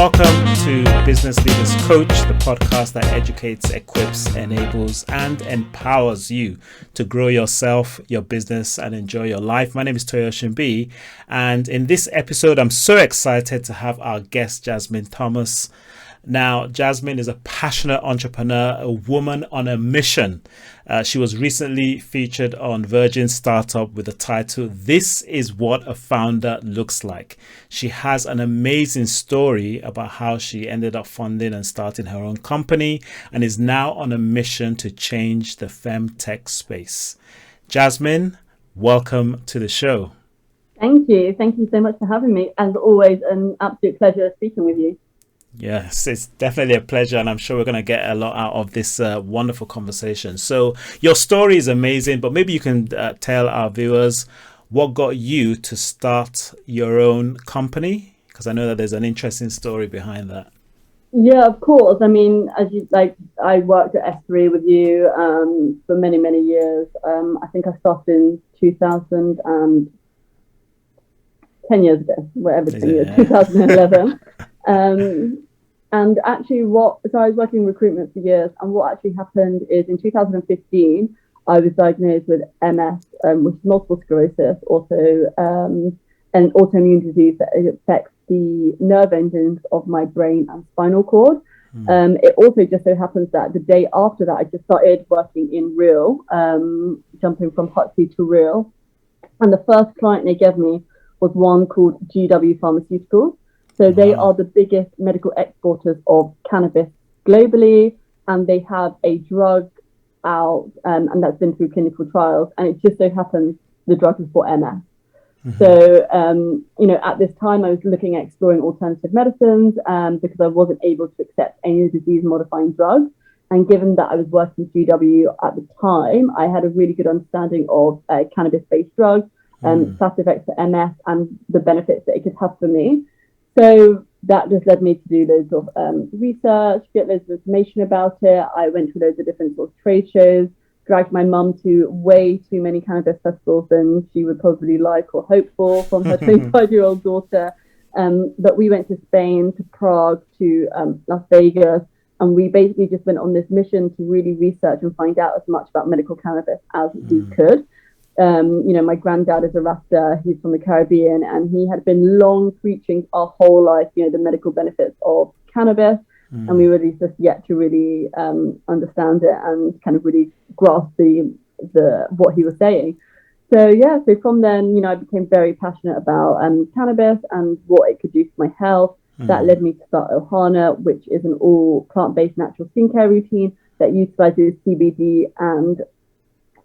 Welcome to Business Leaders Coach, the podcast that educates, equips, enables, and empowers you to grow yourself, your business, and enjoy your life. My name is Toyoshi B, and in this episode, I'm so excited to have our guest, Jasmin Thomas. Now, Jasmin is a passionate entrepreneur, a woman on a mission. She was recently featured on Virgin Startup with the title, "This is what a founder looks like." She has an amazing story about how she ended up funding and starting her own company and is now on a mission to change the femtech space. Jasmin, welcome to the show. Thank you. Thank you so much for having me. As always, an absolute pleasure speaking with you. Yes, it's definitely a pleasure, and I'm sure we're going to get a lot out of this wonderful conversation. So your story is amazing, but maybe you can tell our viewers what got you to start your own company, because I know that there's an interesting story behind that. Yeah, of course. I mean, I worked at S3 with you for many, many years. I think I started in 2000 and 10 years ago, whatever, 10 years, 2011. And actually so I was working in recruitment for years, and what actually happened is in 2015, I was diagnosed with MS, which is multiple sclerosis, also an autoimmune disease that affects the nerve endings of my brain and spinal cord. It also just so happens that the day after that, I just started working in Real, jumping from Huxley to Real. And the first client they gave me was one called GW Pharmaceuticals. So they are the biggest medical exporters of cannabis globally, and they have a drug out, and that's been through clinical trials. And it just so happens the drug is for MS. Mm-hmm. So, at this time, I was looking at exploring alternative medicines because I wasn't able to accept any disease-modifying drugs. And given that I was working with GW at the time, I had a really good understanding of cannabis-based drugs, side effects for MS, and the benefits that it could have for me. So that just led me to do loads of research, get loads of information about it. I went to loads of different sort of trade shows, dragged my mum to way too many cannabis festivals than she would probably like or hope for from her 25-year-old daughter. But we went to Spain, to Prague, to Las Vegas, and we basically just went on this mission to really research and find out as much about medical cannabis as we could. My granddad is a Rasta, he's from the Caribbean, and he had been long preaching our whole life, the medical benefits of cannabis. And we really just yet to really understand it and kind of really grasp the what he was saying. So from then, I became very passionate about cannabis and what it could do for my health. That led me to start Ohana, which is an all plant-based natural skincare routine that utilizes CBD and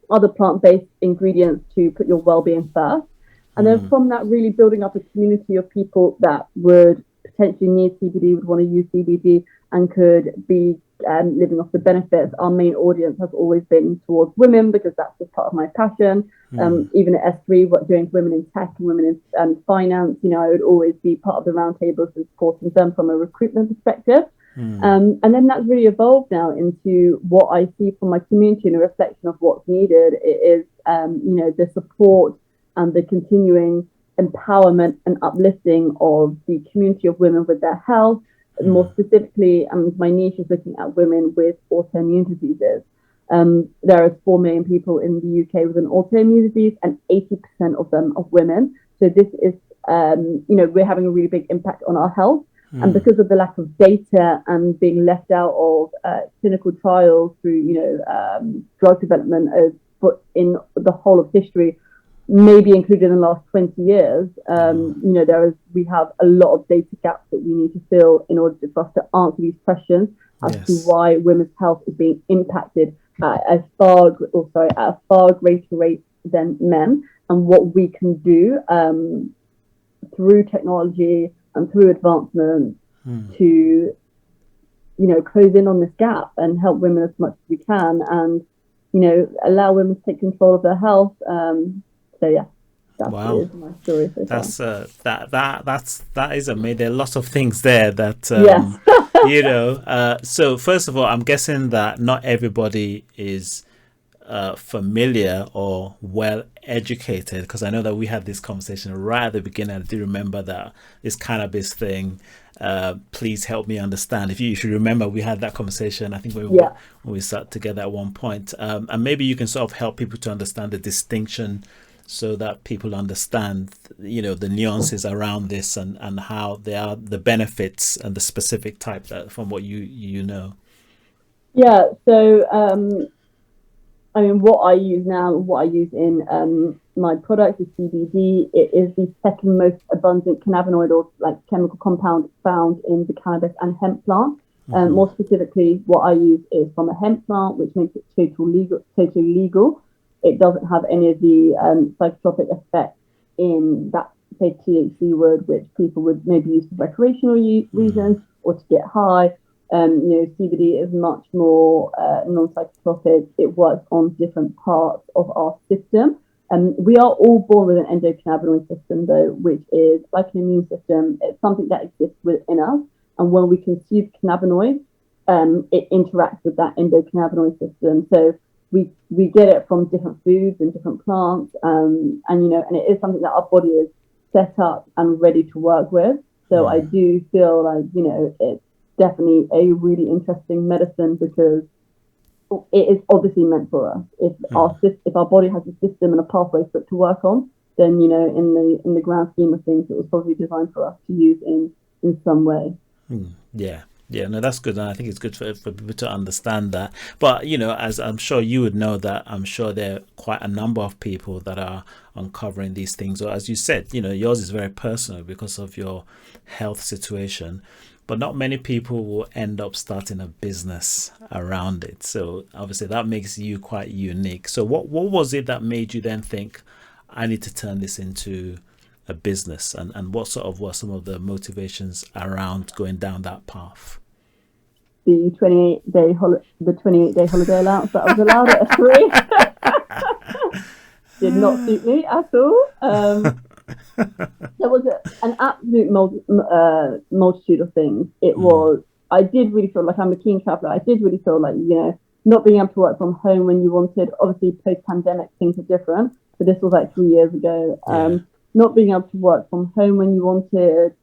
other plant-based ingredients to put your well-being first. And then from that, really building up a community of people that would potentially need CBD, would want to use CBD, and could be living off the benefits. Our main audience has always been towards women because that's just part of my passion. Even at S3, doing women in tech and women in finance, I would always be part of the roundtables and supporting them from a recruitment perspective. And then that's really evolved now into what I see from my community and a reflection of what's needed. It is, the support and the continuing empowerment and uplifting of the community of women with their health. More specifically, my niche is looking at women with autoimmune diseases. There are 4 million people in the UK with an autoimmune disease, and 80% of them are women. So this is, we're having a really big impact on our health. And because of the lack of data and being left out of clinical trials through, drug development in the whole of history, maybe included in the last 20 years, we have a lot of data gaps that we need to fill in order for us to answer these questions as to why women's health is being impacted at a far greater rate than men, and what we can do through technology and through advancement to, close in on this gap and help women as much as we can, and, allow women to take control of their health. That is my story so far. That is amazing. There are lots of things there that So first of all, I'm guessing that not everybody is familiar or well educated, because I know that we had this conversation right at the beginning. I do remember that this cannabis thing. Please help me understand. If you remember, we had that conversation. I think when we sat together at one point, and maybe you can sort of help people to understand the distinction, so that people understand, the nuances around this and how they are, the benefits and the specific type that from what you know. Yeah. So, I mean, what I use now, what I use in my product is CBD. It is the second most abundant cannabinoid or like chemical compound found in the cannabis and hemp plant. More specifically, what I use is from a hemp plant, which makes it totally legal. It doesn't have any of the psychotropic effects in that, say, THC would, which people would maybe use for recreational reasons or to get high. CBD is much more non-psychotropic. It works on different parts of our system. We are all born with an endocannabinoid system, though, which is like an immune system. It's something that exists within us. And when we consume cannabinoids, it interacts with that endocannabinoid system. So we get it from different foods and different plants. And it is something that our body is set up and ready to work with. So I do feel like, it's definitely a really interesting medicine, because it is obviously meant for us. If our body has a system and a pathway for it to work on, then in the grand scheme of things, it was probably designed for us to use in some way. Yeah, no, that's good, and I think it's good for people to understand that. But as I'm sure you would know, that I'm sure there are quite a number of people that are uncovering these things, or as you said, yours is very personal because of your health situation. But not many people will end up starting a business around it. So obviously that makes you quite unique. So what was it that made you then think, I need to turn this into a business? And what sort of were some of the motivations around going down that path? The 28-day holiday allowance that I was allowed at 3 did not suit me at all. There was an absolute multitude of things. I did really feel like, I'm a keen traveller. I did really feel like, not being able to work from home when you wanted. Obviously, post-pandemic, things are different. So this was like 3 years ago. Not being able to work from home when you wanted.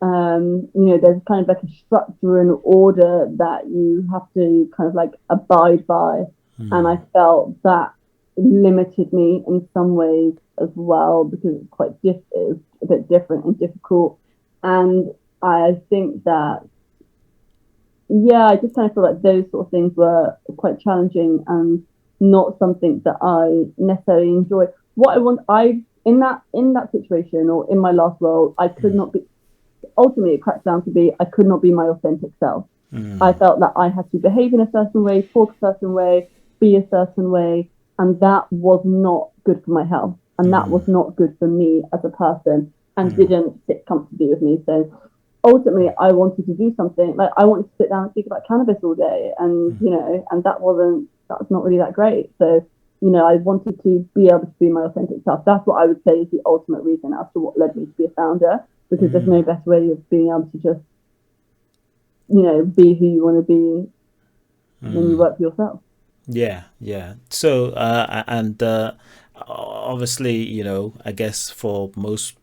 There's kind of like a structure and order that you have to kind of like abide by. And I felt that limited me in some ways as well, because it's a bit different and difficult. And I think that, I just kind of feel like those sort of things were quite challenging and not something that I necessarily enjoy. In that situation, or in my last role, I could not be, ultimately it cracked down to be, I could not be my authentic self. I felt that I had to behave in a certain way, talk a certain way, be a certain way, and that was not good for my health. And that was not good for me as a person, and didn't sit comfortably with me. So ultimately, I wanted to do something. Like, I wanted to sit down and speak about cannabis all day, and and that's not really that great. So I wanted to be able to be my authentic self. That's what I would say is the ultimate reason as to what led me to be a founder, because there's no better way of being able to just be who you want to be when you work for yourself. Yeah. So obviously, I guess for most,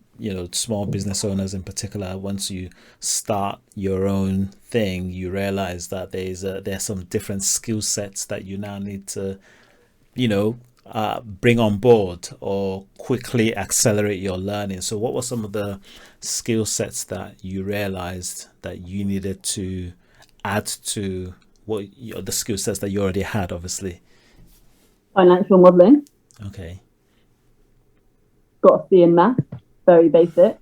small business owners in particular, once you start your own thing, you realize that there's some different skill sets that you now need to, bring on board or quickly accelerate your learning. So what were some of the skill sets that you realized that you needed to add to the skill sets that you already had, obviously? Financial modeling. Okay. Got a C in math, very basic.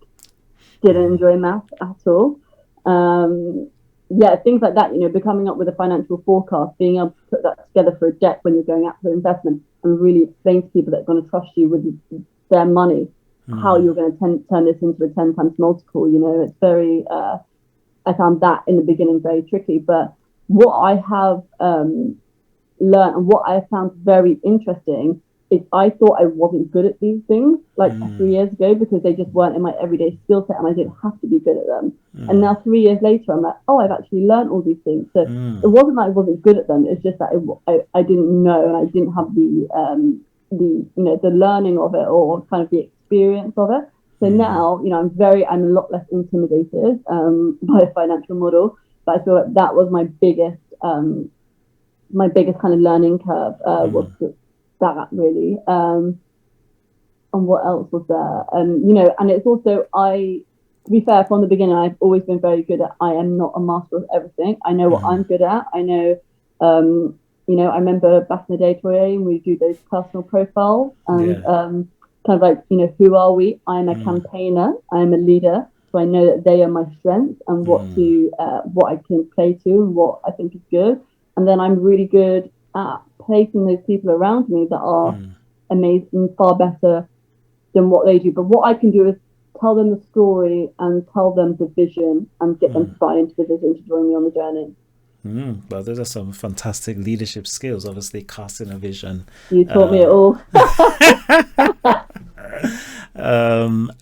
Didn't enjoy math at all. Things like that, coming up with a financial forecast, being able to put that together for a deck when you're going out for investment, and really explain to people that are going to trust you with their money, how you're going to turn this into a 10 times multiple. It's very, I found that in the beginning very tricky. But what I have learned, and what I found very interesting, I thought I wasn't good at these things like 3 years ago because they just weren't in my everyday skill set and I didn't have to be good at them. And now 3 years later, I'm like, oh, I've actually learned all these things. So it wasn't that I wasn't good at them. It's just that I didn't know and I didn't have the learning of it or kind of the experience of it. So now, I'm a lot less intimidated by a financial model. But I feel like that was my biggest kind of learning curve was that really. And what else was there? And it's also, to be fair, from the beginning, I've always been very good at, I am not a master of everything. I know what I'm good at. I know, I remember back in the day, Toye, we do those personal profiles and kind of like, who are we? I'm a campaigner. I'm a leader. So I know that they are my strengths and what I can play to and what I think is good. And then I'm really good at placing those people around me that are amazing, far better than what they do. But what I can do is tell them the story and tell them the vision and get them to buy into the vision to join me on the journey. Well, those are some fantastic leadership skills, obviously casting a vision. You taught me it all.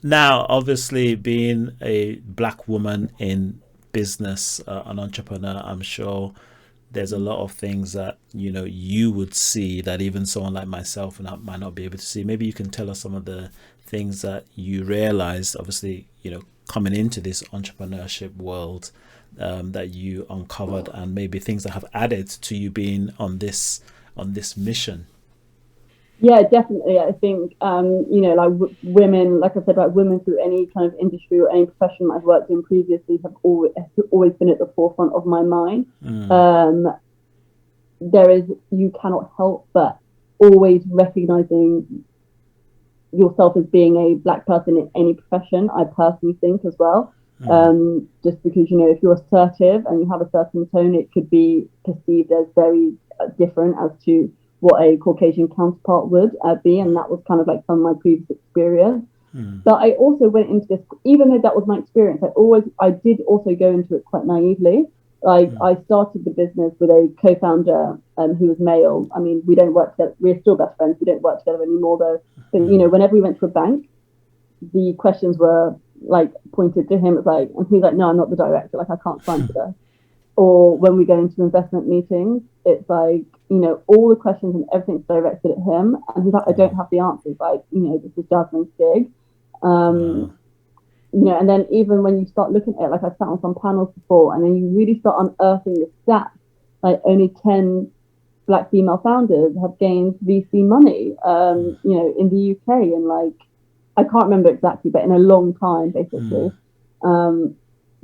Now, obviously, being a Black woman in business, an entrepreneur, I'm sure there's a lot of things that, you would see that even someone like myself might not be able to see. Maybe you can tell us some of the things that you realized, obviously, coming into this entrepreneurship world that you uncovered, and maybe things that have added to you being on this mission. Yeah, definitely. I think, women, like I said, like women through any kind of industry or any profession I've worked in previously have always been at the forefront of my mind. You cannot help but always recognizing yourself as being a Black person in any profession, I personally think as well. Just because, if you're assertive and you have a certain tone, it could be perceived as very different as to what a Caucasian counterpart would be, and that was kind of like some of my previous experience. But I also went into this, even though that was my experience, I did also go into it quite naively. I started the business with a co-founder who was male. I mean, we don't work together. We're still best friends. We don't work together anymore though. But whenever we went to a bank, the questions were like pointed to him. It's like, and he's like, no, I'm not the director. Like, I can't sign for this. Or when we go into investment meetings, it's like, all the questions and everything's directed at him. And he's like, I don't have the answers. Like, this is Jasmin's gig. And then even when you start looking at it, like I sat on some panels before, and then you really start unearthing the stats, like only 10 Black female founders have gained VC money, in the UK. And like, I can't remember exactly, but in a long time, basically.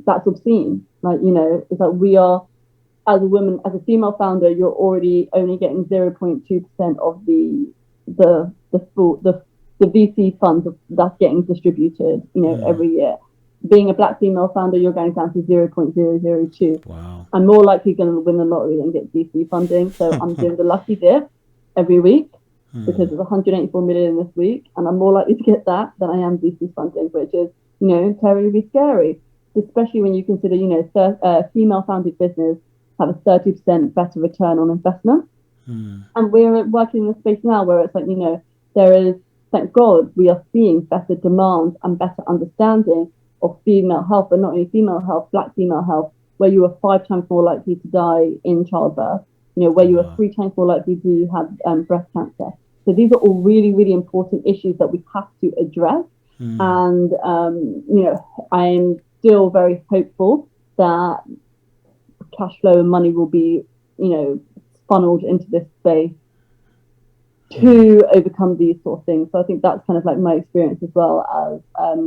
That's obscene. Like, it's like we are, as a woman, as a female founder, you're already only getting 0.2% of the VC funds that's getting distributed, every year. Being a Black female founder, you're going down to 0.002. Wow. I'm more likely going to win the lottery than get VC funding. So I'm doing the lucky dip every week because it's 184 million this week, and I'm more likely to get that than I am VC funding, which is, terribly scary, especially when you consider, female-founded business have a 30% better return on investment. And we're working in a space now where it's like, there is, thank God, we are seeing better demand and better understanding of female health, but not only female health, Black female health, where you are 5 times more likely to die in childbirth, where you are 3 times more likely to have breast cancer. So these are all really, really important issues that we have to address. And, I'm still very hopeful that cash flow and money will be, funneled into this space to overcome these sort of things. So I think that's kind of like my experience as well as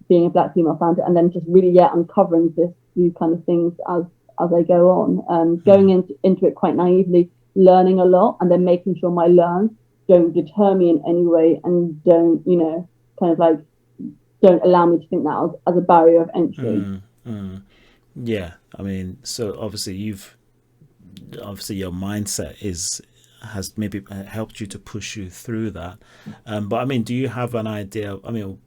being a Black female founder, and then just really uncovering these kind of things as I go on, going into it quite naively, learning a lot, and then making sure my learns don't deter me in any way and don't don't allow me to think that as a barrier of entry. Yeah, I mean, so obviously your mindset has maybe helped you to push you through that. But I mean, do you have an idea? I mean,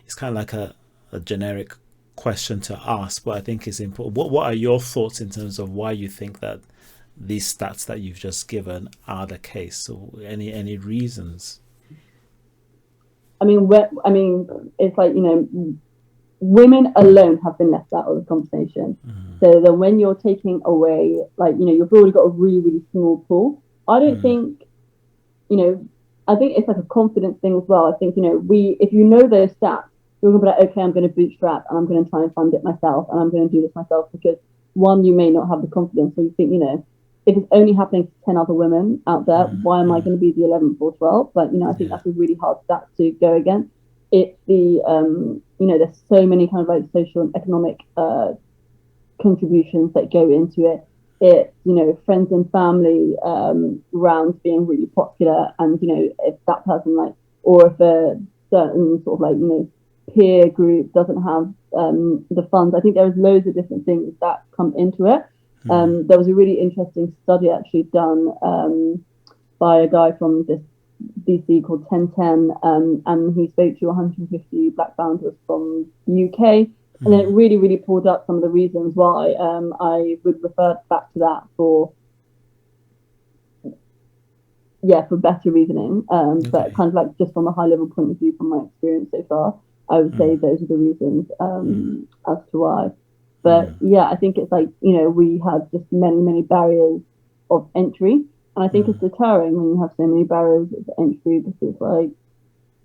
it's kind of like a generic question to ask, but I think it's important. What are your thoughts in terms of why you think that these stats that you've just given are the case? So any reasons? I mean, it's like, women alone have been left out of the conversation. So then when you're taking away, like, you've already got a really, really small pool. I don't think, I think it's like a confidence thing as well. I think, if you know those stats, you're going to be like, okay, I'm going to bootstrap and I'm going to try and fund it myself and I'm going to do this myself, because one, you may not have the confidence. So you think, if it's only happening to 10 other women out there, why am I going to be the 11th or 12th? But, I think that's a really hard stat to go against. It's the, there's so many kind of like social and economic contributions that go into it. It's, friends and family rounds being really popular. And, if that person or if a certain sort of like, peer group doesn't have the funds, I think there's loads of different things that come into it. There was a really interesting study actually done by a guy from this DC called 1010, and he spoke to 150 Black founders from the UK, and then it really, really pulled up some of the reasons why. I would refer back to that for better reasoning, but kind of like just from a high level point of view from my experience so far, I would say those are the reasons as to why. But I think it's like, we have just many, many barriers of entry. And I think it's deterring when you have so many barriers of entry, because like,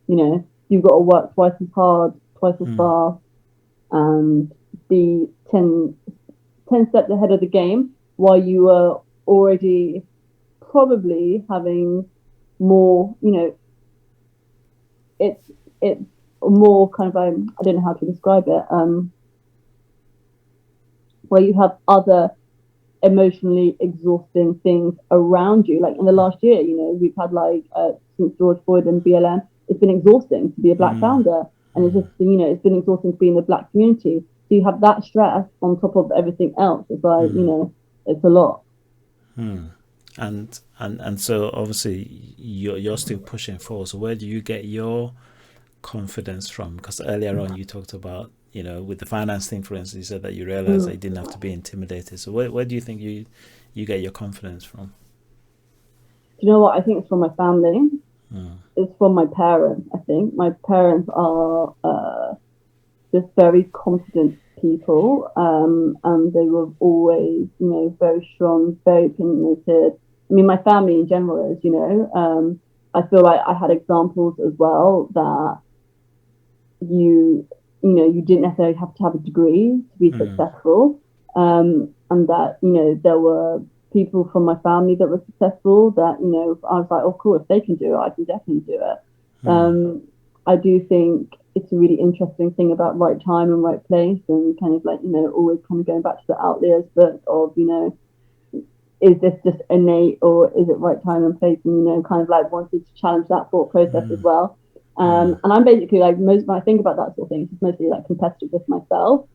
you've got to work twice as hard, twice as fast, and be 10 steps ahead of the game, while you are already probably having more, it's more kind of, I don't know how to describe it, where you have other emotionally exhausting things around you. Like in the last year, we've had since George Floyd and BLM, it's been exhausting to be a Black founder, and it's just, it's been exhausting to be in the Black community. So you have that stress on top of everything else. It's like, it's a lot. And so obviously you're still pushing forward. So where do you get your confidence from? Because earlier on you talked about, with the finance thing, for instance, you said that you realized that you didn't have to be intimidated. So where do you think you get your confidence from? Do you know what? I think it's from my family. It's from my parents. I think my parents are just very confident people, and they were always, very strong, very opinionated. I mean, my family in general is, I feel like I had examples as well that you didn't necessarily have to have a degree to be successful, and that, there were people from my family that were successful that, I was like, oh, cool, if they can do it, I can definitely do it. I do think it's a really interesting thing about right time and right place, and kind of like, always kind of going back to the Outliers book of, is this just innate or is it right time and place? And, kind of like wanted to challenge that thought process as well. And I'm basically like, when I think about that sort of thing, it's mostly like competitive with myself.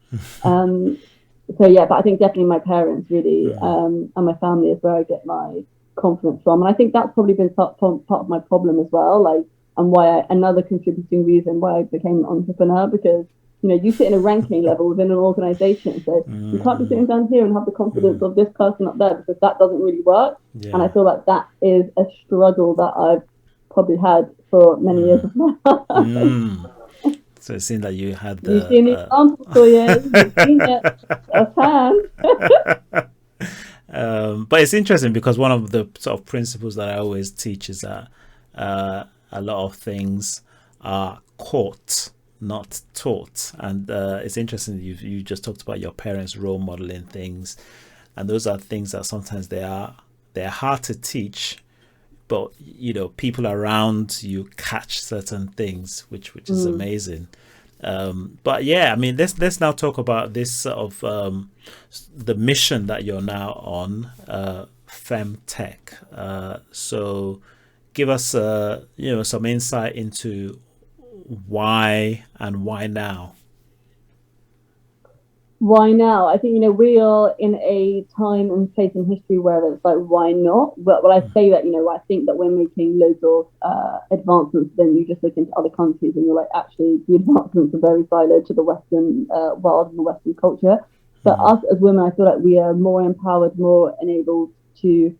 But I think definitely my parents really, and my family is where I get my confidence from. And I think that's probably been part of my problem as well. Like, and another contributing reason why I became an entrepreneur, because, you sit in a ranking level within an organization. So you can't be sitting down here and have the confidence of this person up there, because that doesn't really work. Yeah. And I feel like that is a struggle that I've probably had for many years of my life. So it seemed like you had the... You've seen the example, so you've seen it firsthand. But it's interesting because one of the sort of principles that I always teach is that a lot of things are caught, not taught. And it's interesting you just talked about your parents role modeling things, and those are things that sometimes they're hard to teach, but people around you catch certain things, which is amazing. But yeah, I mean, let's now talk about this sort of the mission that you're now on, femtech. So give us some insight into why and why now. Why now? I think, we are in a time and place in history where it's like, why not? But when I say that, I think that we're making loads of advancements, then you just look into other countries and you're like, actually, the advancements are very siloed to the Western world and the Western culture. But us as women, I feel like we are more empowered, more enabled to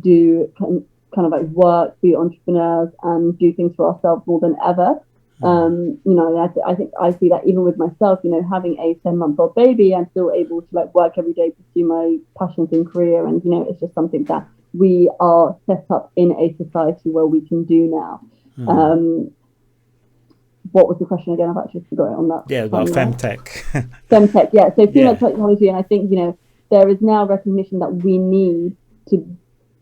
do kind of like work, be entrepreneurs, and do things for ourselves more than ever. I think I see that even with myself, having a 10-month-old baby, I'm still able to like work every day, pursue my passions and career. And, it's just something that we are set up in a society where we can do now. What was the question again? I've actually forgotten on that. Yeah, about femtech. Femtech, yeah. So female technology, and I think, there is now recognition that we need to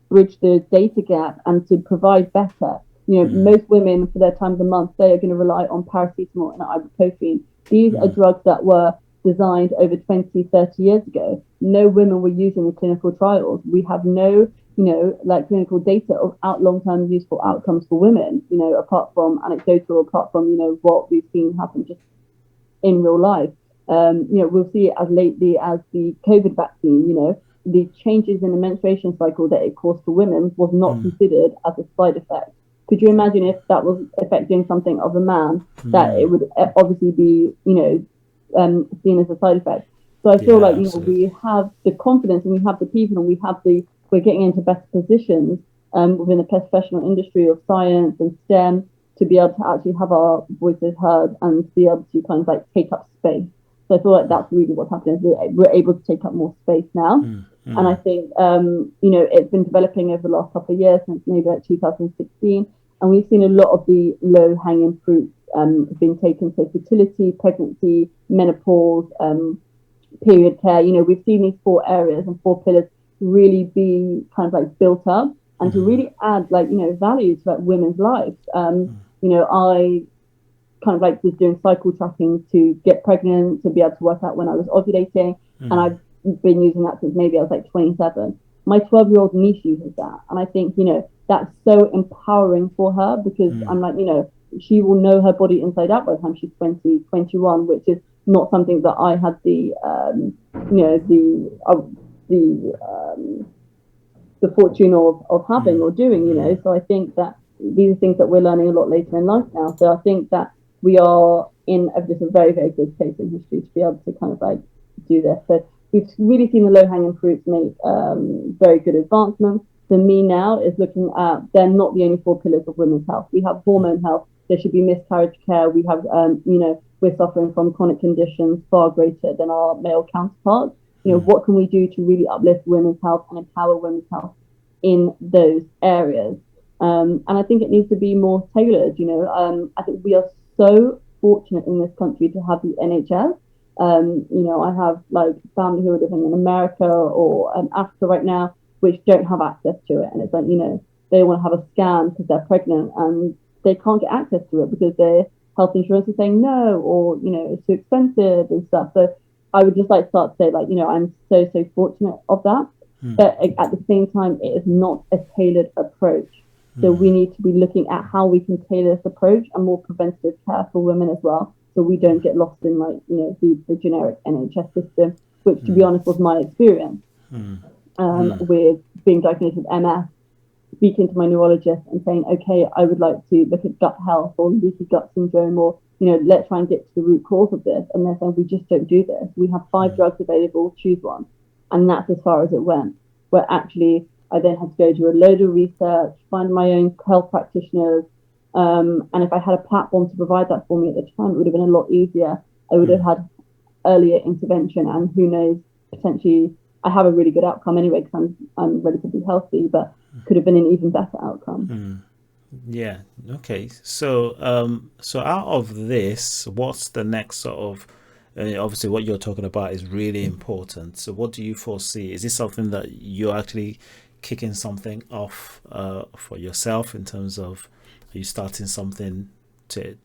bridge the data gap and to provide better. Most women for their time of the month, they are going to rely on paracetamol and ibuprofen. These are drugs that were designed over 20, 30 years ago. No women were using the clinical trials. We have no, clinical data of long-term useful outcomes for women, apart from anecdotal, apart from, what we've seen happen just in real life. We'll see it as lately as the COVID vaccine, the changes in the menstruation cycle that it caused for women was not considered as a side effect. Could you imagine if that was affecting something of a man, that it would obviously be, seen as a side effect? So I feel like, we have the confidence and we have the people and we're getting into better positions within the professional industry of science and STEM to be able to actually have our voices heard and be able to kind of like take up space. So I feel like that's really what's happening. Is we're able to take up more space now. And I think, it's been developing over the last couple of years, since maybe like 2016. And we've seen a lot of the low-hanging fruits being taken. So fertility, pregnancy, menopause, period care. We've seen these 4 areas and 4 pillars really be kind of like built up and to really add value to like women's lives. I kind of like was doing cycle tracking to get pregnant, to be able to work out when I was ovulating. And I've been using that since maybe I was like 27. My 12-year-old niece uses that. And I think, that's so empowering for her because I'm like, she will know her body inside out by the time she's 20, 21, which is not something that I had the fortune of having or doing, So I think that these are things that we're learning a lot later in life now. So I think that we are in just a very, very good place in history to be able to kind of like do this. So we've really seen the low-hanging fruits make very good advancements. For me now is looking at, they're not the only 4 pillars of women's health. We have hormone health. There should be miscarriage care. We have, we're suffering from chronic conditions far greater than our male counterparts. What can we do to really uplift women's health and empower women's health in those areas? And I think it needs to be more tailored. I think we are so fortunate in this country to have the NHS. I have like family who are living in America or Africa right now, which don't have access to it. And it's like, they want to have a scan because they're pregnant and they can't get access to it because their health insurance is saying no, or, it's too expensive and stuff. So I would just like to start to say, like, I'm so fortunate of that. But at the same time, it is not a tailored approach. So we need to be looking at how we can tailor this approach and more preventative care for women as well. So we don't get lost in like, the generic NHS system, which to be honest was my experience. With being diagnosed with MS, speaking to my neurologist and saying, okay, I would like to look at gut health or leaky gut syndrome, or, let's try and get to the root cause of this. And they're saying, we just don't do this. We have 5 drugs available, choose one. And that's as far as it went, where actually I then had to go do a load of research, find my own health practitioners. And if I had a platform to provide that for me at the time, it would have been a lot easier. I would have had earlier intervention, and who knows, potentially I have a really good outcome anyway because I'm relatively healthy, but could have been an even better outcome. Yeah. Okay. So so out of this, what's the next sort of? Obviously, what you're talking about is really important. So, what do you foresee? Is this something that you're actually kicking something off for yourself in terms of? Are you starting something to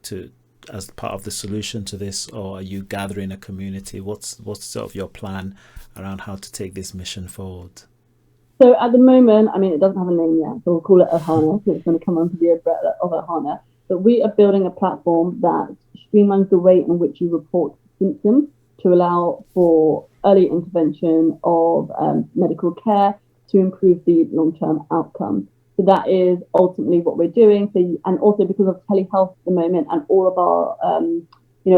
as part of the solution to this, or are you gathering a community? What's sort of your plan around how to take this mission forward? So at the moment, I mean, it doesn't have a name yet, so we'll call it Ohana, because it's going to come under the umbrella of Ohana. But we are building a platform that streamlines the way in which you report symptoms to allow for early intervention of medical care to improve the long-term outcome. So that is ultimately what we're doing. So, and also because of telehealth at the moment and all of our,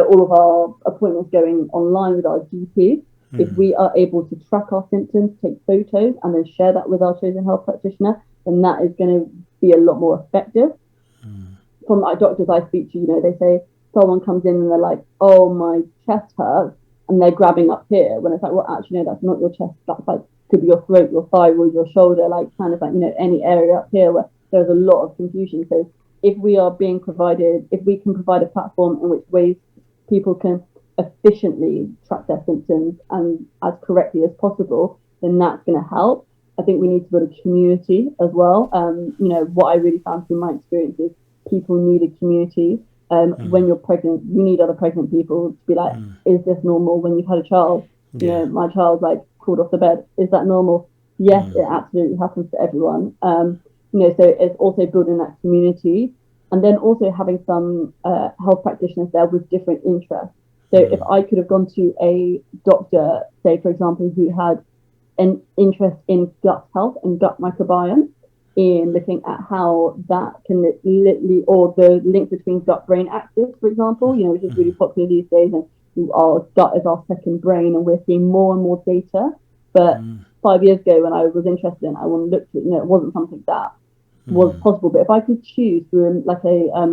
all of our appointments going online with our GP, If we are able to track our symptoms, take photos, and then share that with our chosen health practitioner, then that is going to be a lot more effective. From my doctors I speak to, they say someone comes in and they're like, oh, my chest hurts, and they're grabbing up here, when it's like, well, actually, no, that's not your chest. That's like, could be your throat, your thyroid, your shoulder, like kind of like, any area up here where there's a lot of confusion. So if we can provide a platform in which ways people can efficiently track their symptoms and as correctly as possible, then that's going to help. I think we need to build a community as well. What I really found through my experience is people need a community. When you're pregnant, you need other pregnant people to be like, is this normal? When you've had a child, my child like crawled off the bed. Is that normal? Yes, it absolutely happens to everyone. So it's also building that community, and then also having some health practitioners there with different interests. So if I could have gone to a doctor, say, for example, who had an interest in gut health and gut microbiome, in looking at how that can literally, or the link between gut-brain axis, for example, which is really popular these days, and our gut is our second brain, and we're seeing more and more data. But 5 years ago, when I was interested in it, I looked at it, it wasn't something that was possible. But if I could choose through like a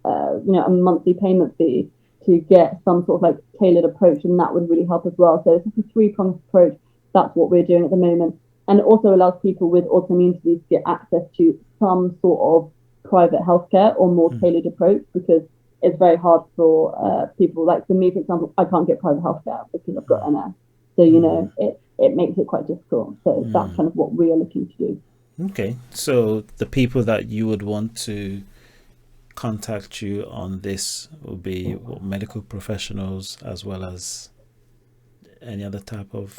monthly payment fee to get some sort of like tailored approach, and that would really help as well. So it's like a three-pronged approach. That's what we're doing at the moment. And it also allows people with autoimmune disease to get access to some sort of private healthcare or more tailored approach, because it's very hard for people. Like for me, for example, I can't get private healthcare because I've got MS. So, it makes it quite difficult. So that's kind of what we are looking to do. Okay. So the people that you would want to contact you on this will be medical professionals, as well as any other type of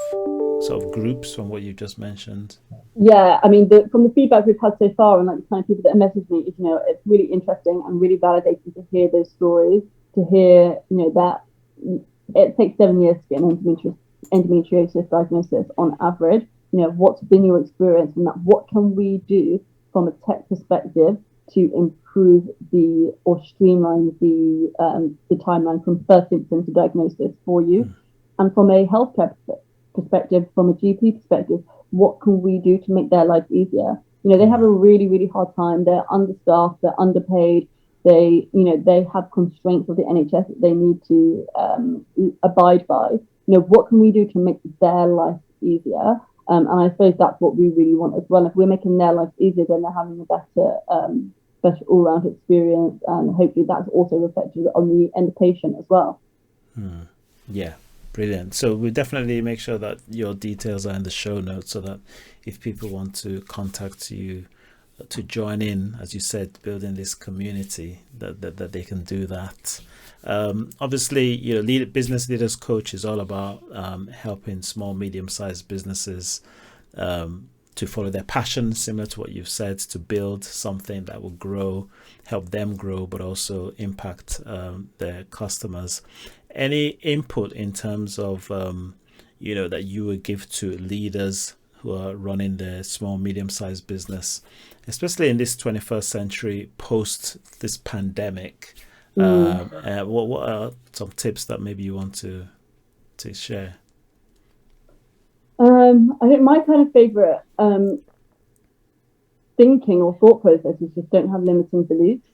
sort of groups from what you just mentioned? Yeah, I mean, from the feedback we've had so far, and like the kind of people that message me, it's really interesting and really validating to hear those stories, to hear, that it takes 7 years to get an endometriosis diagnosis on average. What's been your experience, and that what can we do from a tech perspective to improve or streamline the timeline from first symptom to diagnosis for you, and from a healthcare perspective, from a GP perspective, what can we do to make their life easier? They have a really, really hard time. They're understaffed, they're underpaid, they have constraints of the NHS that they need to abide by. What can we do to make their life easier? And I suppose that's what we really want as well. If we're making their life easier, then they're having a better all-round experience, and hopefully that's also reflected on the end patient as well. Yeah. Brilliant. So we'll definitely make sure that your details are in the show notes, so that if people want to contact you to join in, as you said, building this community, that they can do that. Obviously, Business Leaders Coach is all about helping small, medium-sized businesses to follow their passion, similar to what you've said, to build something that will grow, help them grow, but also impact their customers. Any input in terms of, that you would give to leaders who are running their small, medium-sized business, especially in this 21st century, post this pandemic? What are some tips that maybe you want to share? I think my kind of favorite thinking or thought process is just don't have limiting beliefs.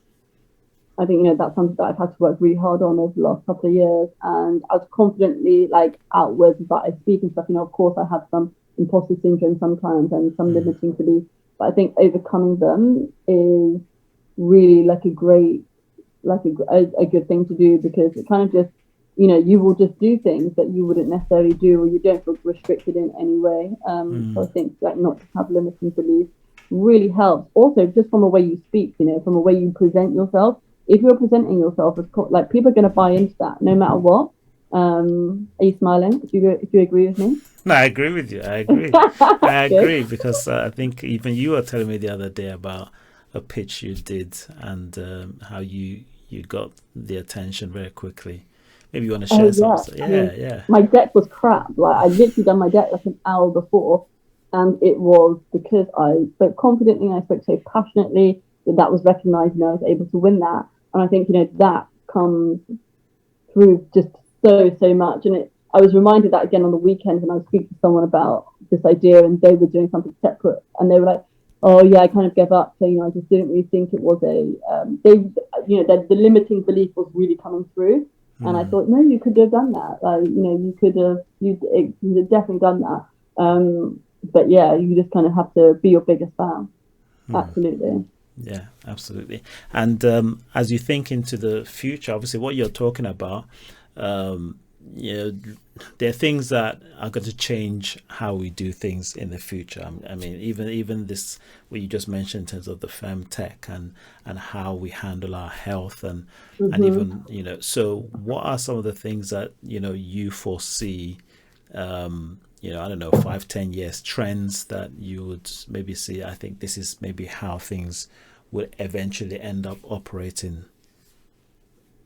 I think, that's something that I've had to work really hard on over the last couple of years. And as confidently, outwards as that I speak and stuff, of course I have some imposter syndrome sometimes and some limiting beliefs. But I think overcoming them is really a good thing to do, because it kind of just, you will just do things that you wouldn't necessarily do, or you don't feel restricted in any way. So I think not to have limiting beliefs really helps. Also, just from the way you speak, from the way you present yourself. If you're presenting yourself as people are going to buy into that no matter what. Are you smiling? If you agree with me? No, I agree with you. I agree. I agree, because I think even you were telling me the other day about a pitch you did, and how you got the attention very quickly. Maybe you want to share something. Yeah. My deck was crap. I literally done my deck an hour before, and it was because I spoke confidently and I spoke so passionately that was recognised, and I was able to win that. And I think that comes through just so much. And I was reminded that again on the weekend when I was speaking to someone about this idea, and they were doing something separate, and they were like, "Oh yeah, I kind of gave up. So I just didn't really think it was the limiting belief was really coming through." And I thought, no, you could have done that. You could have definitely done that. But yeah, you just kind of have to be your biggest fan. Absolutely. Yeah, absolutely. And as you think into the future, obviously what you're talking about, there are things that are going to change how we do things in the future. I mean, even this, what you just mentioned in terms of the femtech and how we handle our health and even, so what are some of the things that, you foresee, I don't know, 5-10 years trends that you would maybe see? I think this is maybe how things would eventually end up operating.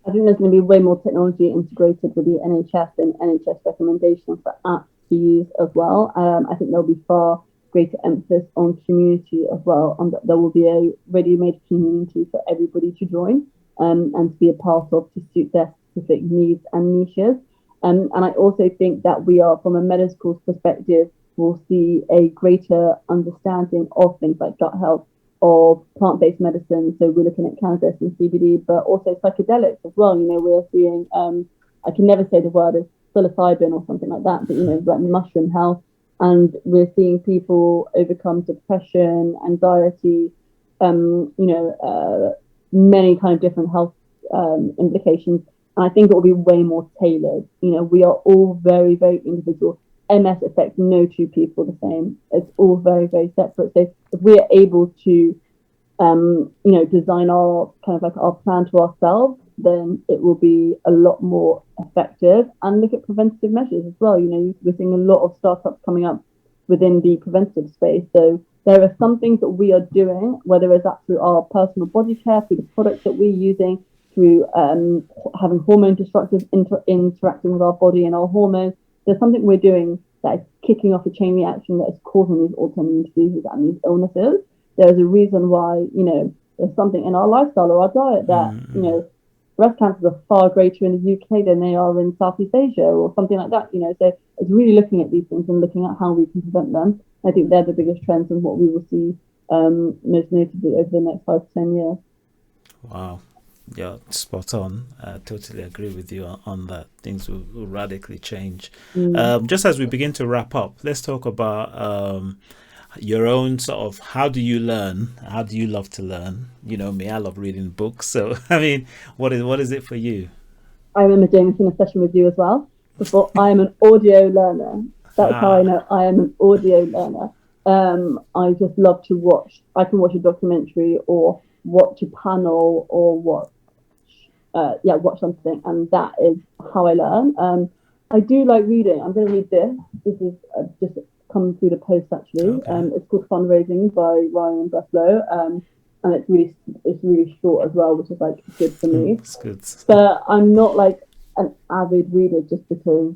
I think there's going to be way more technology integrated with the NHS and NHS recommendations for apps to use as well. I think there'll be far greater emphasis on community as well, and that there will be a ready-made community for everybody to join and to be a part of to suit their specific needs and niches. And I also think that we are, from a medical perspective, will see a greater understanding of things like gut health, of plant-based medicine. So we're looking at cannabis and CBD, but also psychedelics as well. We're seeing, I can never say the word, is psilocybin or something like that, but like mushroom health. And we're seeing people overcome depression, anxiety, many kind of different health implications. And I think it will be way more tailored. We are all very, very individual. MS affects no two people the same. It's all very, very separate. So if we are able to, design our kind of like our plan to ourselves, then it will be a lot more effective. And look at preventative measures as well. We're seeing a lot of startups coming up within the preventative space. So there are some things that we are doing, whether it's that through our personal body care, through the products that we're using, through having hormone disruptors interacting with our body and our hormones. There's something we're doing that is kicking off a chain reaction that is causing these autoimmune diseases and these illnesses. There's a reason why, there's something in our lifestyle or our diet that, breast cancers are far greater in the UK than they are in Southeast Asia or something like that. So it's really looking at these things and looking at how we can prevent them. I think they're the biggest trends and what we will see most notably over the next 5 to 10 years. Wow. Yeah, spot on. I totally agree with you on that. Things will radically change. Just as we begin to wrap up, let's talk about your own sort of, how do you learn? How do you love to learn? Me, I love reading books. So, I mean, what is it for you? I remember doing this in a session with you as well. Before, I am an audio learner. That's how I know I am an audio learner. I just love to watch. I can watch a documentary or watch a panel or watch something, and that is how I learn. I do like reading. I'm going to read this. This is just coming through the post actually. Okay. It's called Fundraising by Ryan Breslow, and it's really short as well, which is like good for me. It's good. But I'm not like an avid reader just because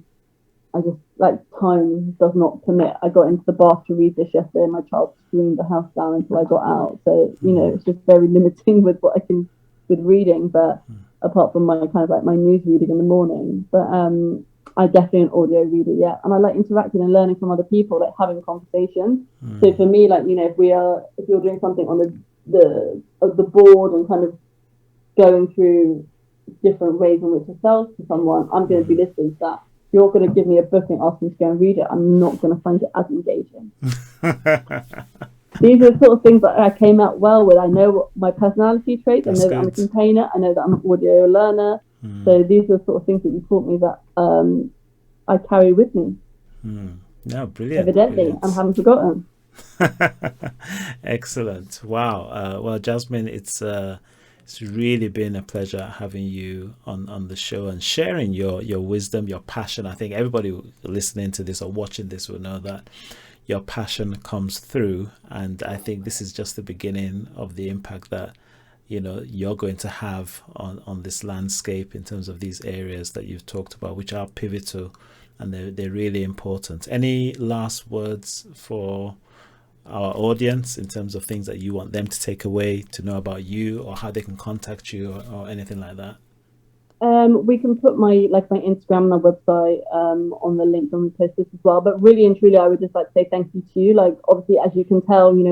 I just like time does not permit. I got into the bath to read this yesterday, and my child screamed the house down until I got out. So it's just very limiting with what I can with reading, but. Apart from my kind of like my news reading in the morning, but I'm definitely an audio reader, yeah. And I like interacting and learning from other people, like having conversations. So for me, like if you're doing something on the board and kind of going through different ways in which to sell to someone, I'm going to be listening to that. If you're going to give me a book and ask me to go and read it, I'm not going to find it as engaging. These are the sort of things that I came out well with. I know my personality traits. I know that I'm a campaigner. I know that I'm an audio learner. So these are the sort of things that you taught me that I carry with me. No, brilliant. Evidently, I haven't forgotten. Excellent. Wow. Well, Jasmin, it's really been a pleasure having you on the show and sharing your wisdom, your passion. I think everybody listening to this or watching this will know that your passion comes through, and I think this is just the beginning of the impact that you're going to have on this landscape in terms of these areas that you've talked about, which are pivotal and they're really important. Any last words for our audience in terms of things that you want them to take away to know about you, or how they can contact you, or anything like that? We can put my Instagram and my website on the link on the post this as well. But really and truly, I would just like to say thank you to you. Like, obviously, as you can tell, when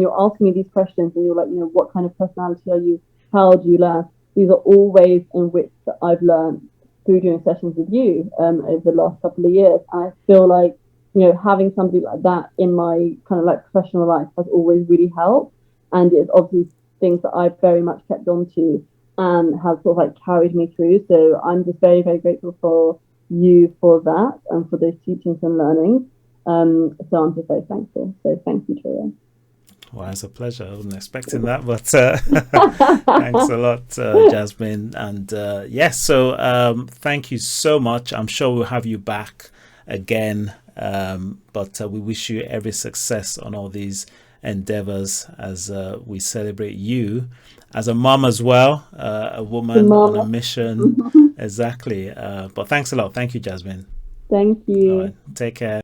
you're asking me these questions and you're like, what kind of personality are you? How do you learn? These are all ways in which that I've learned through doing sessions with you over the last couple of years. And I feel like, having somebody like that in my kind of like professional life has always really helped. And it's obviously things that I've very much kept on to and has sort of like carried me through. So I'm just very, very grateful for you for that and for those teachings and learnings. So I'm just very thankful. So thank you, Toya. Well, it's a pleasure. I wasn't expecting that, but thanks a lot, Jasmin. And so thank you so much. I'm sure we'll have you back again. But we wish you every success on all these endeavors as we celebrate you as a mom as well, a woman on a mission. Exactly. But thanks a lot. Thank you, Jasmin. Thank you. All right. Take care.